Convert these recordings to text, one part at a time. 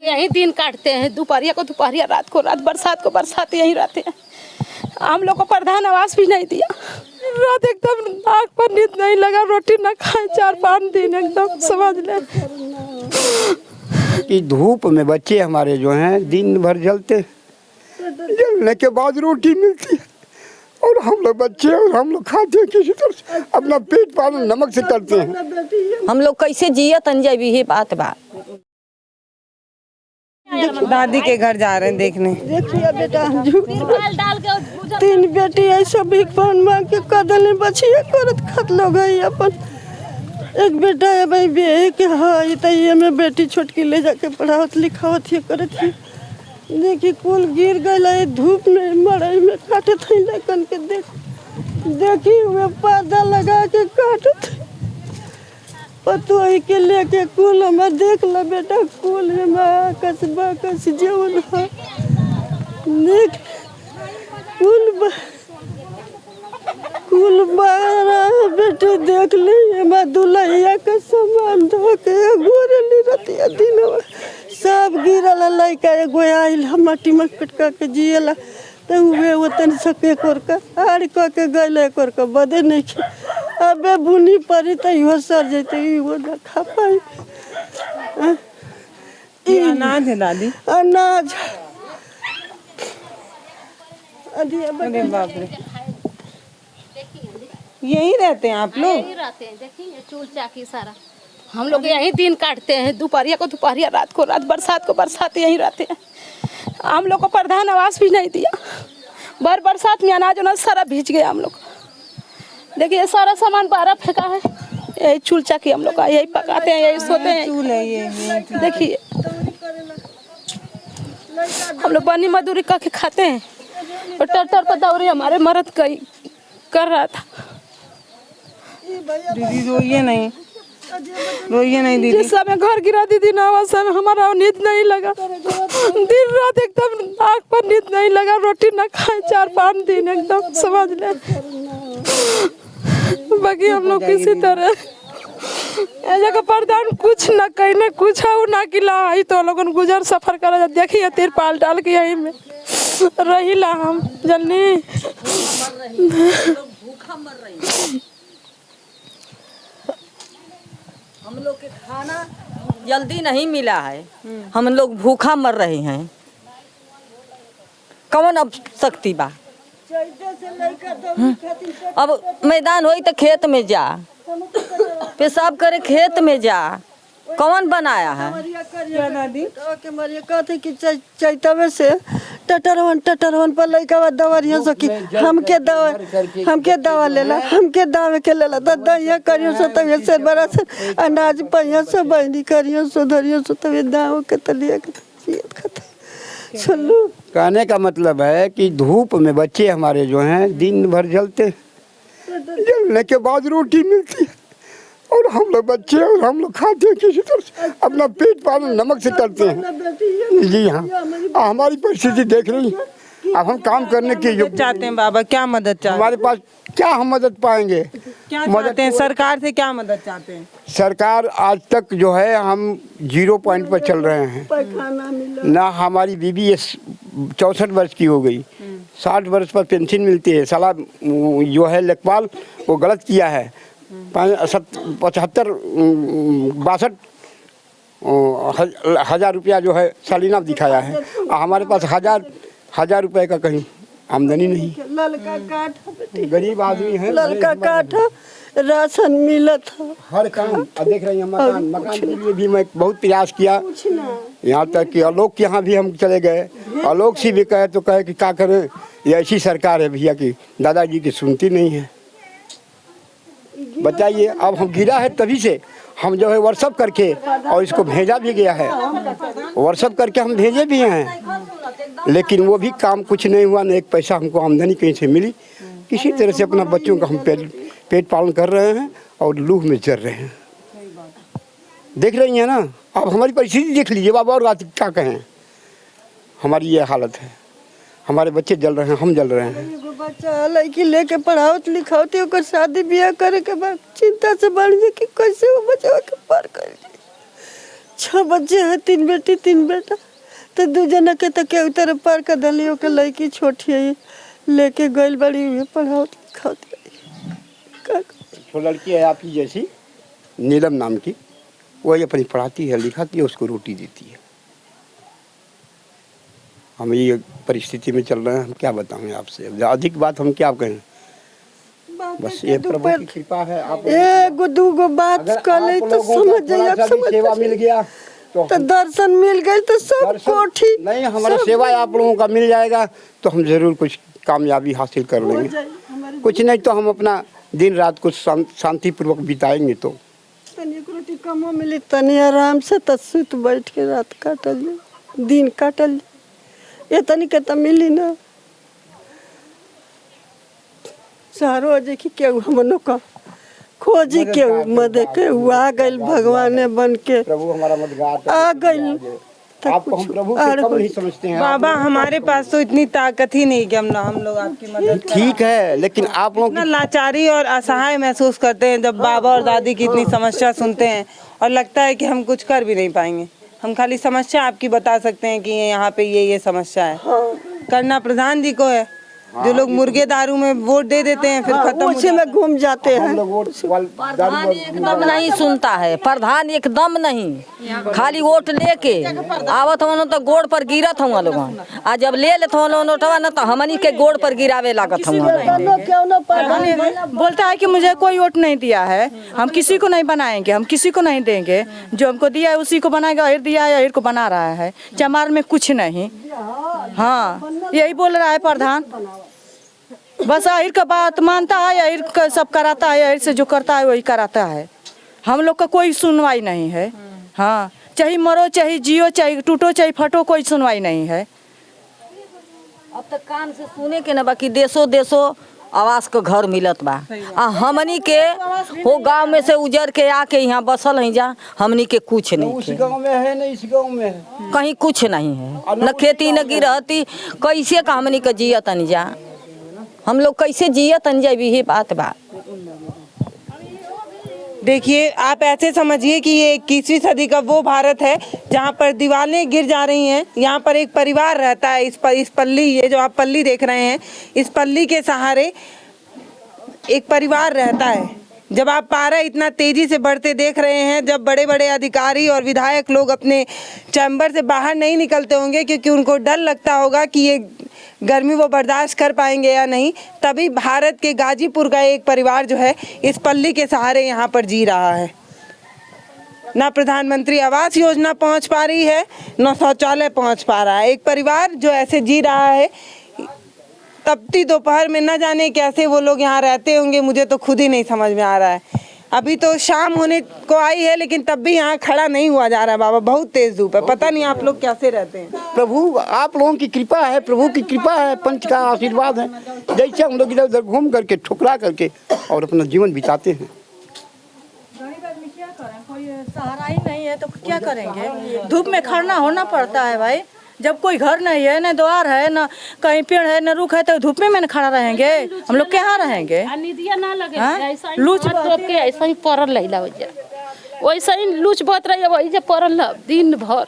यही दिन काटते हैं, दोपहरिया को दोपहरिया, रात को रात, बरसात को बरसात, यहीं रहते हैं। हम लोग को प्रधान आवास भी नहीं दिया। रात एकदम आँख पर नींद नहीं लगा, रोटी ना खाए 4-5 दिन, एकदम समझ ले कि धूप में बच्चे हमारे जो हैं दिन भर जलते, जलने के बाद रोटी मिलती है और हम लोग बच्चे और हम लोग खाते हैं, किसी तरह से अपना पेट पालन नमक से करते हैं। हम लोग कैसे जिया तंजा भी है बात बा। दादी के घर जा रहे हैं देखने। देखिए बेटा, 3 बेटी ऐसा भीख मांग के कदल बचिए करत खत लोग है अपन। एक बेटा है भाई बे के है त ये में बेटी छोटकी ले जाके पढ़ावत लिखावत ही करत ही। देखी कुल गिर गए धूप में, मड़ई में काटत है लेकिन के देखी हुए पर्दा लगा के काटत पतोही के लेके कुल हमें देख ला बेटा, कुल हमें कसबा कस जीवन है देख कुल बारा बेटे देख ली हमें दुल्हिया का सामान धो के गोरेली रतिया दिन सब गिरल लड़का एगो आइल मट्टी में कटका के जियला तो वे वतन सके कर का आड़ क के गले कर का बदे नहीं अबे बुनी पड़ी तो इहो सर जैते इहो ना खा पाई। ये अनाज है दादी? अनाज अरे बाप रे, यहीं रहते हैं आप लोग? यहीं रहते हैं, देखिए चूल चाकी सारा। हम लोग यहीं दिन काटते हैं, दोपहरिया को दोपहरिया, रात को रात, बरसात को बरसात, यहीं रहते हैं। हम लोग को प्रधान आवास भी नहीं दिया। बरसात में अनाज उनाज सारा भीज गया हम लोग। देखिए सारा सामान बाहर फेंका है, यही चूल चाकी हम लोग का, यही पकाते हैं, यही सोते हैं। चूल है ये देखिए हम लोग बनी मजदूरी करके खाते हैं और ट्रैक्टर पर दौरी हमारे मर्द कर रहा था। दीदी रोइए नहीं, रोइए नहीं दीदी। जिस समय घर गिरा दीदी ना, उस समय हमारा नींद नहीं लगा, दिन रात एकदम आँख पर नींद नहीं लगा, रोटी ना खाए 4-5 दिन, एकदम समझ ले। बाकी हम लोग किसी तरह जगह प्रधान कुछ न कहने, कुछ ना किला आई तो लोगन गुजर सफर कर। देखिए तिरपाल डाल के यही में रहीला हम जल्दी। हम लोग के खाना जल्दी नहीं मिला है, हम लोग भूखा मर रहे हैं। कौन अब शक्ति बा? अब मैदान होई तो खेत में जा, पेशाब करे खेत में जा, कौन बनाया है? कहते कि चैतवे से टटरवन पर लड़का दवारिया सकी हमके दवा लेला, हमके दावे के लेला दया करियो सो तवे से बड़ा से अनाज पहिया से बहनी करियो सो धरियो सो तवे दाव के तलिया के जियत खते। चलो कहने का मतलब है कि धूप में बच्चे हमारे जो हैं दिन भर जलते, जलने के बाद रोटी मिलती है और हम लोग बच्चे और हम लोग खाते हैं, किसी तरह से अपना पेट पालन नमक से करते हैं। जी हाँ, हमारी परिस्थिति देख रही है। अब हम काम करने की योग्य चाहते हैं बाबा, क्या मदद चाहते हैं? हमारे पास क्या हम मदद पाएंगे? क्या चाहते हैं सरकार से, क्या मदद चाहते हैं? सरकार आज तक जो है हम 0 पॉइंट पर चल रहे हैं ना। हमारी बीबी 64 वर्ष की हो गई, 60 वर्ष पर पेंशन मिलती है। साला जो है लेखपाल वो गलत किया है, 75-62 हज़ार रुपया जो है सालिना दिखाया है। हमारे पास हजार रुपए का कहीं आमदनी नहीं। ललका काठ गरीब आदमी है, ललका काठ राशन मिला था हर काम। देख रही हैं मकान के लिए भी मैं बहुत प्रयास किया, यहाँ तक कि आलोक के यहाँ भी हम चले गए। आलोक से भी कहे तो कहे कि क्या करें, ये ऐसी सरकार है भैया की दादाजी की सुनती नहीं है। बताइए, अब हम गिरा है तभी से हम जो है व्हाट्सअप करके और इसको भेजा भी गया है, व्हाट्सअप करके हम भेजे भी हैं, लेकिन वो भी काम कुछ नहीं हुआ। न एक पैसा हमको आमदनी कहीं से मिली। किसी तरह से अपना बच्चों का हम पेट पालन कर रहे हैं और लूह में चल रहे हैं। देख रही हैं ना, अब हमारी परिस्थिति देख लीजिए बाबा, और क्या कहें। हमारी ये हालत है, हमारे बच्चे जल रहे हैं, हम जल रहे हैं। बच्चा लड़की लेके पढ़ावत लिखावती ओकर शादी ब्याह करे के बाद चिंता से बढ़ जाए कि कैसे वो बच्चा के पार कर 6 बच्चे हैं, 3 बेटी 3 बेटा। तो 2 जना के तो के उतर पार कर दलियों के लड़की छोटी है लेके गई बड़ी हुई पढ़ाओ लिखाओ। तो लड़की है आपकी जैसी नीलम नाम की, वही अपनी पढ़ाती है लिखाती है, उसको रोटी देती है। हम ये परिस्थिति में चल रहे हैं, हम क्या बताएं आपसे, अधिक बात हम क्या कहें। बस ये प्रभु की कृपा है। आप एगो दूगो बात कर ले तो समझ जाइए, आप समझ सेवा मिल गया तो दर्शन मिल गए तो सब कोठी नहीं, हमारा सेवा आप लोगों का मिल जाएगा तो हम जरूर कुछ कामयाबी हासिल कर लेंगे। कुछ नहीं तो हम अपना दिन रात कुछ शांतिपूर्वक बिताएंगे। तो तनी रोटी कमो मिली तनी आराम से तसुत बैठ के रात काटल दिन काटल ये तनी के तो मिली ना। सारो जे की केहू हमनो का खोजी केहू मदे केहू आ गइल भगवान बन के प्रभु हमारा मददगार आ गइल। आपको हम प्रभु से कम नहीं समझते हैं। बाबा हमारे पास तो इतनी ताकत ही नहीं कि हम लोग आपकी मदद ठीक है, लेकिन आप लोग इतना लाचारी और असहाय महसूस करते हैं जब बाबा और दादी की इतनी समस्या सुनते हैं और लगता है कि हम कुछ कर भी नहीं पाएंगे। हम खाली समस्या आपकी बता सकते हैं कि यहाँ पे ये समस्या है। करना प्रधान जी को है, जो लोग मुर्गे दारू में वोट दे देते हैं फिर खत्म उसी में घूम जाते हैं। प्रधान एकदम नहीं सुनता है, प्रधान एकदम नहीं, खाली वोट लेके आवत हो तो गोड़ पर गिरत हुआ लोग, आ जब ले लेते हो नोटवा ना तो हमनी के गोड़ पर गिरावे लागत हुआ। बोलता है कि मुझे कोई वोट नहीं दिया है, हम किसी को नहीं बनाएंगे, हम किसी को नहीं देंगे, जो हमको दिया है उसी को बनाएगा, अहिर दिया है अहिर को बना रहा है, चमार में कुछ नहीं। हाँ यही बोल रहा है प्रधान, बस अहिर का बात मानता है, अहिर का सब कराता है, अहिर से जो करता है वही कराता है। हम लोग का कोई सुनवाई नहीं है। हाँ चाहे मरो चाहे जियो चाहे टूटो चाहे फटो, कोई सुनवाई नहीं है। अब तक कान से सुने के ना बाकी देशो देशो आवास का घर मिलत बा, आ हमनी के वो गांव में से उजर के आके यहाँ बसल है जा, हमनी के कुछ नहीं उस गांव में है ना इस गांव में है, कहीं कुछ नहीं है, न खेती न गिरहती, कैसे का हमनी के जियत नहीं जा, हम लोग कैसे जियत नहीं जा, भी बात बा। देखिए आप ऐसे समझिए कि ये 21वीं सदी का वो भारत है जहाँ पर दीवारें गिर जा रही हैं। यहाँ पर एक परिवार रहता है, इस पल्ली, ये जो आप पल्ली देख रहे हैं, इस पल्ली के सहारे एक परिवार रहता है। जब आप पारा इतना तेजी से बढ़ते देख रहे हैं, जब बड़े बड़े अधिकारी और विधायक लोग अपने चैम्बर से बाहर नहीं निकलते होंगे क्योंकि उनको डर लगता होगा कि ये गर्मी वो बर्दाश्त कर पाएंगे या नहीं, तभी भारत के गाजीपुर का एक परिवार जो है इस पल्ली के सहारे यहाँ पर जी रहा है। ना प्रधानमंत्री आवास योजना पहुँच पा रही है, ना शौचालय पहुँच पा रहा है। एक परिवार जो ऐसे जी रहा है, तपती दोपहर में न जाने कैसे वो लोग यहाँ रहते होंगे, मुझे तो खुद ही नहीं समझ में आ रहा है। अभी तो शाम होने को आई है लेकिन तब भी यहाँ खड़ा नहीं हुआ जा रहा है बाबा, बहुत तेज धूप है, पता नहीं आप लोग कैसे रहते हैं। प्रभु आप लोगों की कृपा है, प्रभु की कृपा है, पंच का आशीर्वाद है। जैसे हम लोग इधर उधर घूम करके ठुकरा करके और अपना जीवन बिताते हैं। कोई सहारा ही नहीं है तो क्या करेंगे, धूप में खड़ना होना पड़ता है भाई। जब कोई घर नहीं है, न द्वार है, न कहीं पेड़ है, न रुख है, तो धूप में खड़ा रहेंगे हम लोग, कहाँ रहेंगे। लूच तोप के ऐसा ही पड़ल रही वैसा ही लूच बत रही वही पड़ल दिन भर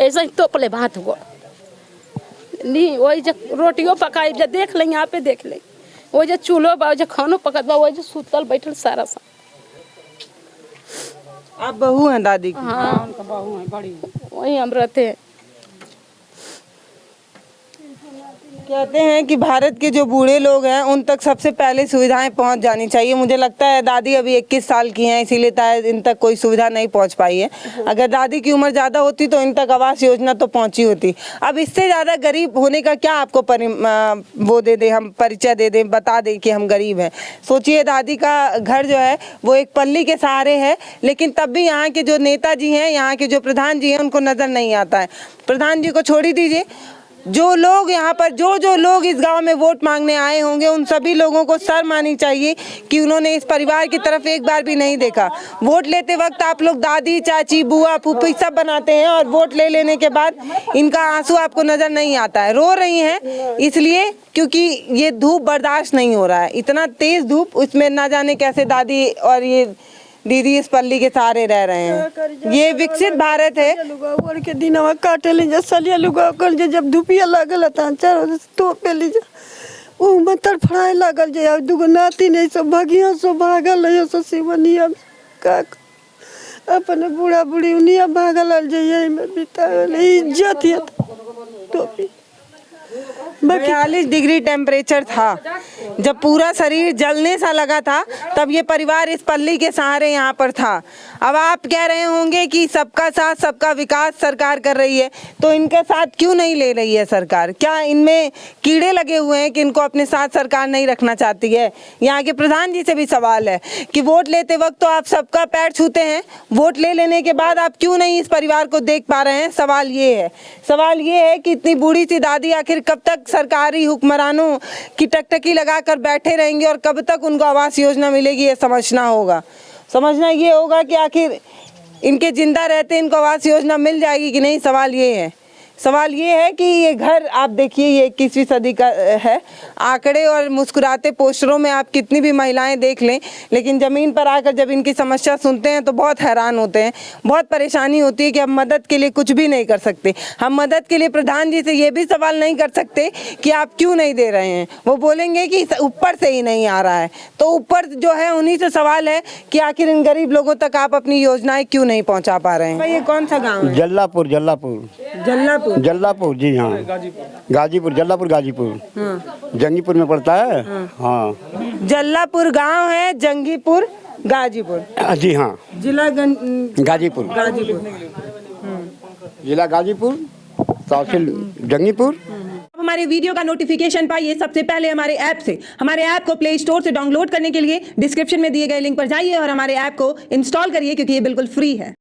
ऐसा ही तोप ले भात हुआ नहीं, वही रोटियों पकाई देख ले, यहाँ पे देख ले, वही जो चूल्हो बा, जो खानो पकत बा, वही जो सुतल बैठल सारा सा। आप बहू हैं दादी की? हाँ बहू है बड़ी, वही हम रहते हैं। कहते हैं कि भारत के जो बूढ़े लोग हैं उन तक सबसे पहले सुविधाएं पहुंच जानी चाहिए। मुझे लगता है दादी अभी 21 साल की हैं, इसीलिए शायद इन तक कोई सुविधा नहीं पहुंच पाई है। अगर दादी की उम्र ज़्यादा होती तो इन तक आवास योजना तो पहुंची होती। अब इससे ज़्यादा गरीब होने का क्या आपको वो दे दे, हम परिचय दे दें, बता दें कि हम गरीब हैं। सोचिए दादी का घर जो है वो एक पल्ली के सहारे है, लेकिन तब भी यहाँ के जो नेताजी हैं, यहाँ के जो प्रधान जी हैं, उनको नज़र नहीं आता है। प्रधान जी को छोड़ ही दीजिए, जो लोग यहाँ पर जो लोग इस गांव में वोट मांगने आए होंगे उन सभी लोगों को शर्म आनी चाहिए कि उन्होंने इस परिवार की तरफ एक बार भी नहीं देखा। वोट लेते वक्त आप लोग दादी, चाची, बुआ, फूफी सब बनाते हैं और वोट ले लेने के बाद इनका आंसू आपको नज़र नहीं आता है। रो रही हैं इसलिए क्योंकि ये धूप बर्दाश्त नहीं हो रहा है, इतना तेज़ धूप, उसमें ना जाने कैसे दादी और ये दीदी इस पल्ली के सहारे रह रहे हैं। ये विकसित भारत है। लुगावर के दिन काटे लीजिए सलिया लुगा कर जब धुपिया लागल चार तो पे लीजिए वो में तड़फड़ाए लागल जे दूगो नाती नहीं सब भगिया सब भागल है सो शिवनिया का अपने बूढ़ा बूढ़ी उनिया भागल जे यही में बितावल इज्जत है टोपी 42 डिग्री टेम्परेचर था। जब पूरा शरीर जलने सा लगा था तब ये परिवार इस पल्ली के सहारे यहाँ पर था। अब आप कह रहे होंगे कि सबका साथ सबका विकास सरकार कर रही है, तो इनका साथ क्यों नहीं ले रही है सरकार? क्या इनमें कीड़े लगे हुए हैं कि इनको अपने साथ सरकार नहीं रखना चाहती है? यहाँ के प्रधान जी से भी सवाल है कि वोट लेते वक्त तो आप सबका पैर छूते हैं, वोट ले लेने के बाद आप क्यों नहीं इस परिवार को देख पा रहे हैं? सवाल ये है कि इतनी बूढ़ी सी दादी आखिर कब तक सरकारी हुक्मरानों की टकटकी लगाकर बैठे रहेंगे और कब तक उनको आवास योजना मिलेगी? ये समझना ये होगा कि आखिर इनके जिंदा रहते इनको आवास योजना मिल जाएगी कि नहीं। सवाल ये है कि ये घर आप देखिए, ये 21वीं सदी का है। आंकड़े और मुस्कुराते पोस्टरों में आप कितनी भी महिलाएं देख लें, लेकिन ज़मीन पर आकर जब इनकी समस्या सुनते हैं तो बहुत हैरान होते हैं, बहुत परेशानी होती है कि हम मदद के लिए कुछ भी नहीं कर सकते। हम मदद के लिए प्रधान जी से ये भी सवाल नहीं कर सकते कि आप क्यों नहीं दे रहे हैं। वो बोलेंगे कि ऊपर से ही नहीं आ रहा है। तो ऊपर जो है उन्हीं से सवाल है कि आखिर इन गरीब लोगों तक आप अपनी योजनाएं क्यों नहीं पहुँचा पा रहे हैं। ये कौन सा गाँव है? जल्लापुर जी हाँ, गाजीपुर जल्लापुर गाजीपुर जंगीपुर में पड़ता है। हाँ, जल्लापुर गांव है, जंगीपुर गाजीपुर जी हाँ, जिला गाजीपुर जिला गाजीपुर, तहसील जंगीपुर। हमारे वीडियो का नोटिफिकेशन पाइए सबसे पहले हमारे ऐप से। हमारे ऐप को प्ले स्टोर से डाउनलोड करने के लिए डिस्क्रिप्शन में दिए गए लिंक पर जाइए और हमारे ऐप को इंस्टॉल करिए, क्योंकि ये बिल्कुल फ्री है।